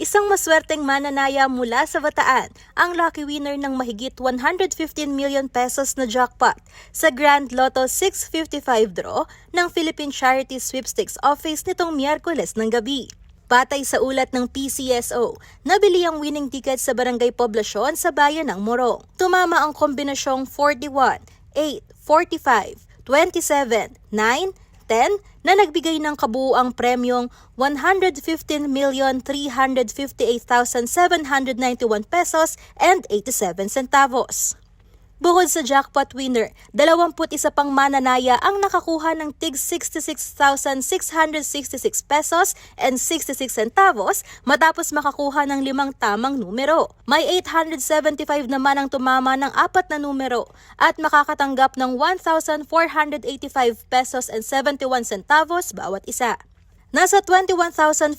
Isang maswerteng mananaya mula sa Bataan ang lucky winner ng mahigit 115 million pesos na jackpot sa Grand Lotto 655 draw ng Philippine Charity Sweepstakes Office nitong Miyerkules ng gabi. Batay sa ulat ng PCSO, nabili ang winning ticket sa Barangay Poblasyon sa bayan ng Morong. Tumama ang kombinasyong 41, 8, 45, 27, 9, 10 na nagbigay ng kabuuang premyong 115,358,791 pesos and 87 centavos. Bukod sa jackpot winner, 21 pang mananaya ang nakakuha ng tig 66,666 pesos and 66 centavos matapos makakuha ng 5 tamang numero. May 875 naman ang tumama ng 4 na numero at makakatanggap ng 1,485 pesos and 71 centavos bawat isa. Nasa 21,504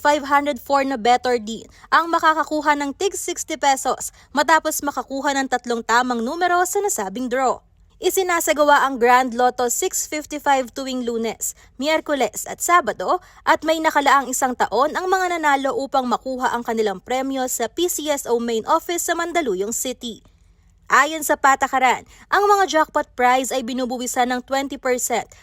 na better din ang makakakuha ng tig 60 pesos matapos makakuha ng 3 tamang numero sa nasabing draw. Isinasagawa ang Grand Lotto 655 tuwing Lunes, Miyerkules at Sabado at may nakalaang 1 taon ang mga nanalo upang makuha ang kanilang premyo sa PCSO Main Office sa Mandaluyong City. Ayon sa patakaran, ang mga jackpot prize ay binubuwisan ng 20%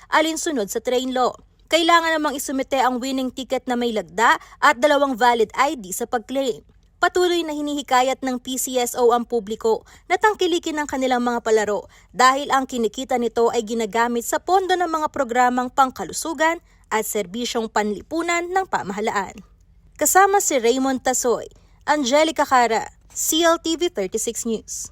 alinsunod sa train law. Kailangan namang isumite ang winning ticket na may lagda at 2 valid ID sa pag-claim. Patuloy na hinihikayat ng PCSO ang publiko na tangkilikin ang kanilang mga palaro dahil ang kinikita nito ay ginagamit sa pondo ng mga programang pangkalusugan at serbisyong panlipunan ng pamahalaan. Kasama si Raymond Tasoy, Angelica Cara, CLTV 36 News.